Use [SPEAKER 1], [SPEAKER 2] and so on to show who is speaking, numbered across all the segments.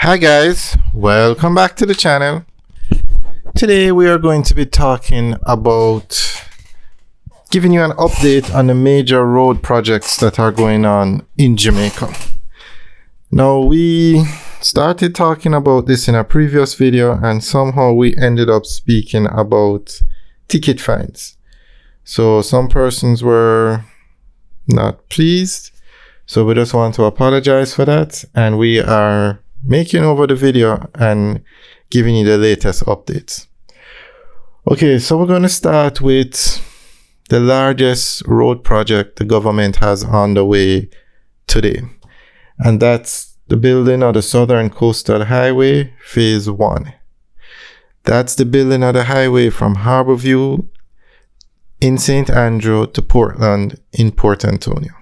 [SPEAKER 1] Hi guys, welcome back to the channel. Today we are going to be talking about giving you an update on the major road projects that are going on in Jamaica. Now we started talking about this in a previous video and somehow we ended up speaking about ticket fines. So some persons were not pleased, so we just want to apologize for that, and we are making over the video and giving you the latest updates. Okay, so we're going to start with the largest road project the government has on the way today, and that's the building of the Southern Coastal Highway Phase 1. That's the building of the highway from Harborview in St. Andrew to Portland in Port Antonio.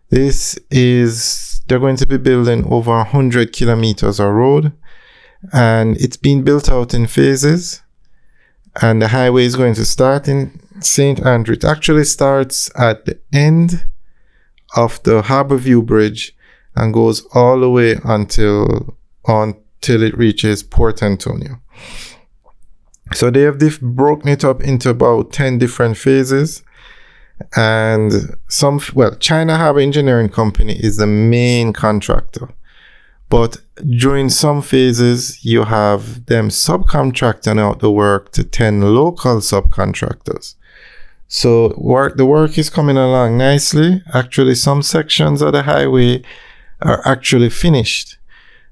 [SPEAKER 1] They're going to be building over 100 kilometers of road, and it's being built out in phases, and the highway is going to start in St. Andrew. It actually starts at the end of the Harborview Bridge and goes all the way until it reaches Port Antonio. So they have broken it up into about 10 different phases. And China Harbour Engineering Company is the main contractor, but during some phases you have them subcontracting out the work to 10 local subcontractors. So the work is coming along nicely. Actually, some sections of the highway are actually finished.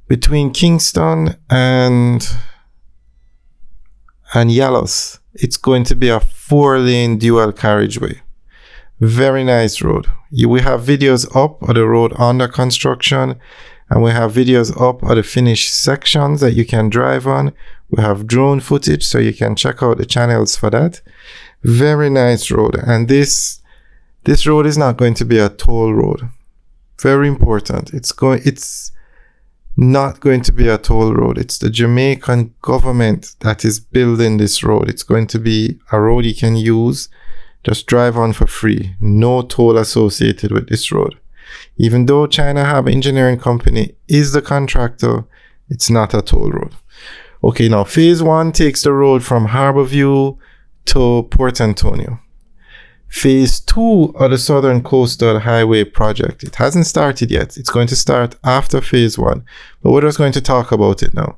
[SPEAKER 1] Between Kingston and Yallows, it's going to be a 4-lane dual carriageway. Very nice road. We have videos up of the road under construction, and we have videos up of the finished sections that you can drive on. We have drone footage, so you can check out the channels for that. Very nice road, and this road is not going to be a toll road. Very important. It's not going to be a toll road. It's the Jamaican government that is building this road. It's going to be a road you can use. Just drive on for free. No toll associated with this road. Even though China Harbour Engineering Company is the contractor, it's not a toll road. Okay, now phase 1 takes the road from Harborview to Port Antonio. Phase 2 of the Southern Coastal Highway project, it hasn't started yet. It's going to start after phase 1, but we're just going to talk about it now.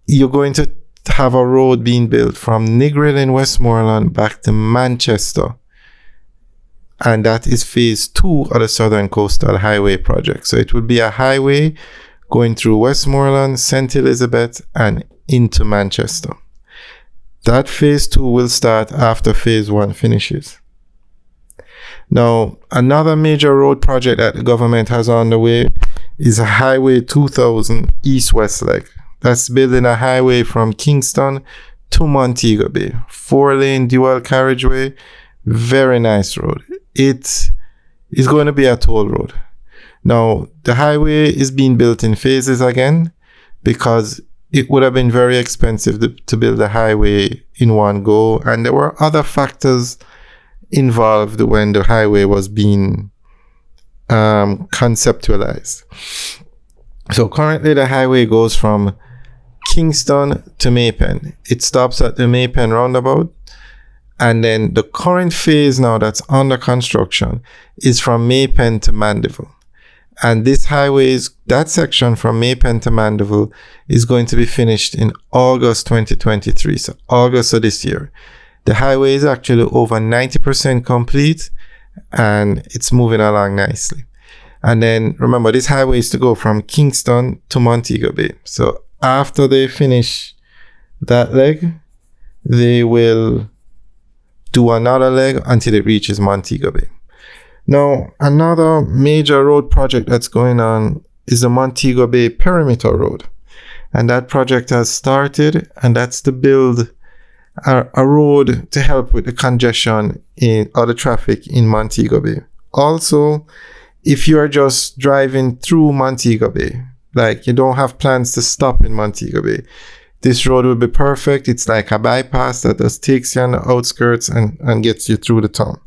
[SPEAKER 1] You're going to have a road being built from Negril in Westmoreland back to Manchester, and that is phase 2 of the Southern Coastal Highway project. So it will be a highway going through Westmoreland, St. Elizabeth, and into Manchester. That phase 2 will start after phase 1 finishes. Now, another major road project that the government has on the way is Highway 2000 East-West leg. That's building a highway from Kingston to Montego Bay. 4-lane dual carriageway. Very nice road. It is going to be a toll road. Now, the highway is being built in phases again because it would have been very expensive to build a highway in one go. And there were other factors involved when the highway was being conceptualized. So currently the highway goes from Kingston to Maypen. It stops at the Maypen roundabout, and then the current phase now that's under construction is from Maypen to Mandeville. And this highway, that section from Maypen to Mandeville, is going to be finished in August 2023, so August of this year. The highway is actually over 90% complete, and it's moving along nicely. And then remember, this highway is to go from Kingston to Montego Bay. So after they finish that leg, they will do another leg until it reaches Montego Bay. Now, another major road project that's going on is the Montego Bay Perimeter Road. And that project has started, and that's to build a road to help with the congestion or the traffic in Montego Bay. Also, if you are just driving through Montego Bay, like you don't have plans to stop in Montego Bay, this road will be perfect. It's like a bypass that just takes you on the outskirts and gets you through the town.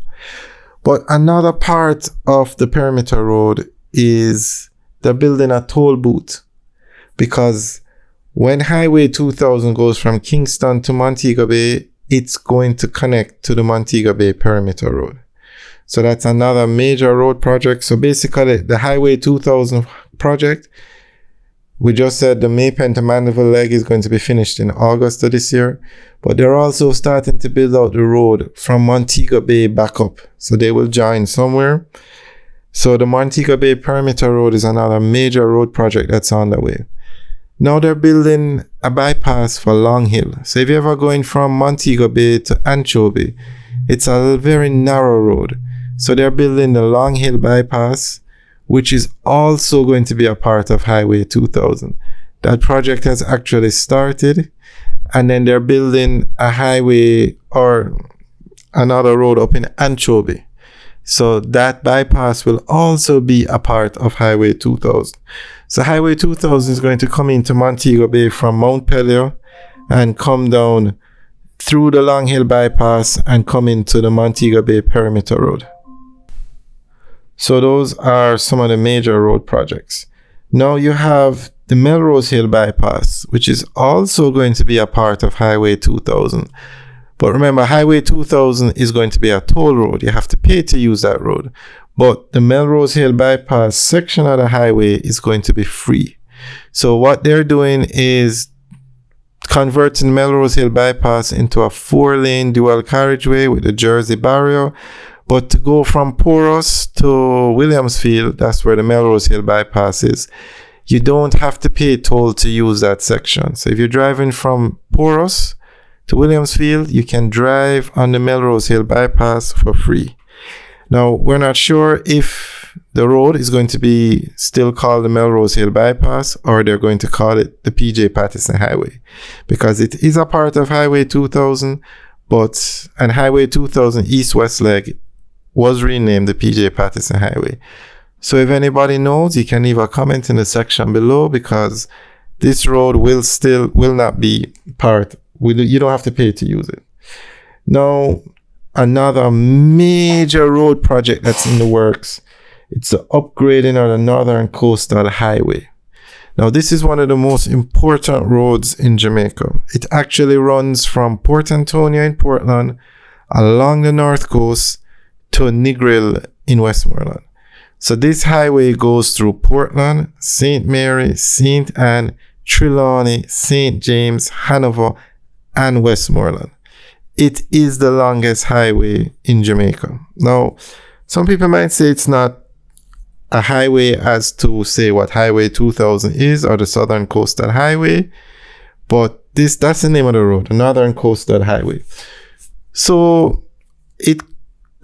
[SPEAKER 1] But another part of the perimeter road is they're building a toll booth. because when Highway 2000 goes from Kingston to Montego Bay, it's going to connect to the Montego Bay Perimeter Road. So that's another major road project. So basically, the Highway 2000 project, we just said the Maypen to Mandeville leg is going to be finished in August of this year. But they're also starting to build out the road from Montego Bay back up. So they will join somewhere. So the Montego Bay Perimeter Road is another major road project that's on the way. Now they're building a bypass for Long Hill. So if you're ever going from Montego Bay to Anchovy, it's a very narrow road. So they're building the Long Hill bypass, which is also going to be a part of Highway 2000. That project has actually started, and then they're building a highway or another road up in Anchovy. So that bypass will also be a part of Highway 2000. So Highway 2000 is going to come into Montego Bay from Mount Pelion and come down through the Long Hill bypass and come into the Montego Bay Perimeter Road. So those are some of the major road projects. Now you have the Melrose Hill bypass, which is also going to be a part of Highway 2000. But remember, Highway 2000 is going to be a toll road. You have to pay to use that road. But the Melrose Hill bypass section of the highway is going to be free. So what they're doing is converting Melrose Hill bypass into a 4-lane dual carriageway with the Jersey barrier. But to go from Poros to Williamsfield, that's where the Melrose Hill bypass is, you don't have to pay toll to use that section. So if you're driving from Poros to Williamsfield, you can drive on the Melrose Hill bypass for free. Now, we're not sure if the road is going to be still called the Melrose Hill bypass or they're going to call it the PJ Patterson Highway, because it is a part of Highway 2000, and Highway 2000 east-west leg was renamed the PJ Patterson Highway. So if anybody knows, you can leave a comment in the section below, because this road will not be part. You don't have to pay to use it. Now, another major road project that's in the works, it's the upgrading of the Northern Coastal Highway. Now, this is one of the most important roads in Jamaica. It actually runs from Port Antonio in Portland along the north coast to Negril in Westmoreland. So this highway goes through Portland, St. Mary, St. Anne, Trelawney, St. James, Hanover, and Westmoreland. It is the longest highway in Jamaica. Now, some people might say it's not a highway as to say what Highway 2000 is or the Southern Coastal Highway, but that's the name of the road, the Northern Coastal Highway. So it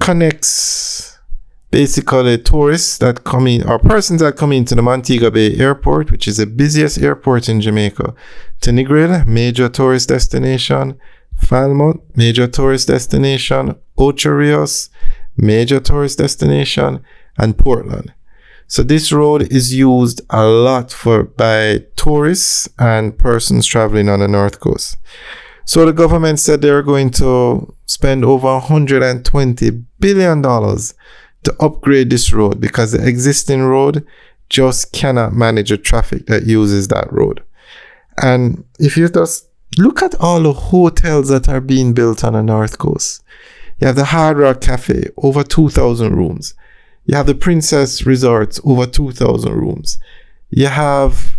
[SPEAKER 1] connects basically tourists that come in, or persons that come into the Montego Bay Airport, which is the busiest airport in Jamaica, to Negril, major tourist destination, Falmouth, major tourist destination, Ocho Rios, major tourist destination, and Portland. So this road is used a lot by tourists and persons traveling on the north coast. So the government said they're going to spend over $120 billion to upgrade this road, because the existing road just cannot manage the traffic that uses that road. And if you just look at all the hotels that are being built on the north coast. You have the Hard Rock Cafe, over 2,000 rooms. You have the Princess Resorts, over 2,000 rooms. You have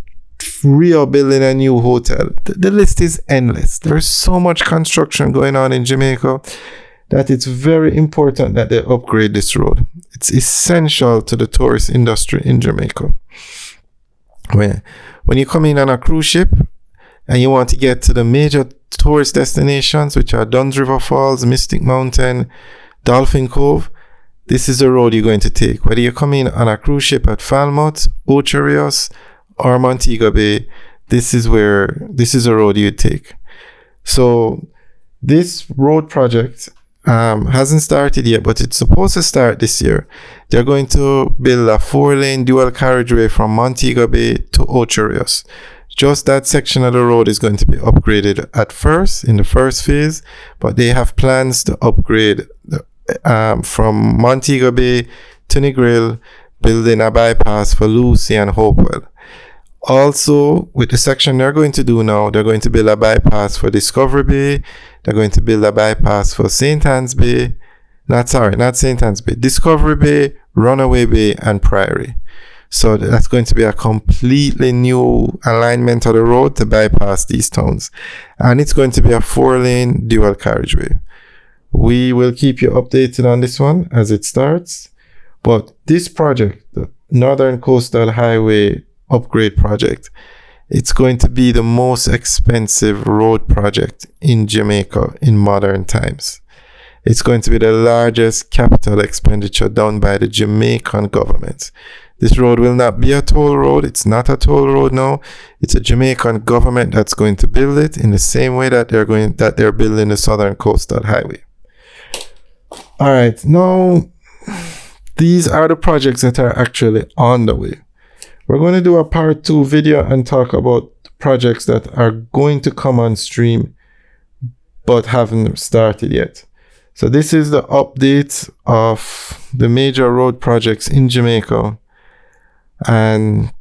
[SPEAKER 1] Rio building a new hotel. The list is endless. There's so much construction going on in Jamaica that it's very important that they upgrade this road. It's essential to the tourist industry in Jamaica. When you come in on a cruise ship and you want to get to the major tourist destinations, which are Dunn's River Falls, Mystic Mountain, Dolphin Cove, this is the road you're going to take. Whether you come in on a cruise ship at Falmouth, Ocho Rios, or Montego Bay, this is a road you take. So this road project hasn't started yet, but it's supposed to start this year. They're going to build a 4-lane dual carriageway from Montego Bay to Ocho Rios. Just that section of the road is going to be upgraded at first, in the first phase, but they have plans to upgrade from Montego Bay to Negril, building a bypass for Lucy and Hopewell. Also, with the section they're going to do now, they're going to build a bypass for Discovery Bay. They're going to build a bypass for St. Anne's Bay. Not St. Anne's Bay. Discovery Bay, Runaway Bay, and Priory. So that's going to be a completely new alignment of the road to bypass these towns. And it's going to be a 4-lane dual carriageway. We will keep you updated on this one as it starts. But this project, the Northern Coastal Highway Upgrade Project, it's going to be the most expensive road project in Jamaica in modern times. It's going to be the largest capital expenditure done by the Jamaican government. This road will not be a toll road. It's not a toll road now. It's a Jamaican government that's going to build it in the same way that they're building the Southern Coastal Highway. All right, now these are the projects that are actually on the way. We're going to do a part 2 video and talk about projects that are going to come on stream but haven't started yet. So this is the update of the major road projects in Jamaica. And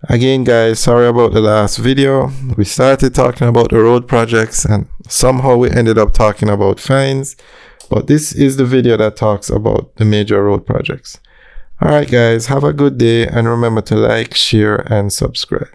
[SPEAKER 1] again, guys, sorry about the last video. We started talking about the road projects and somehow we ended up talking about fines. But this is the video that talks about the major road projects. All right, guys, have a good day and remember to like, share, and subscribe.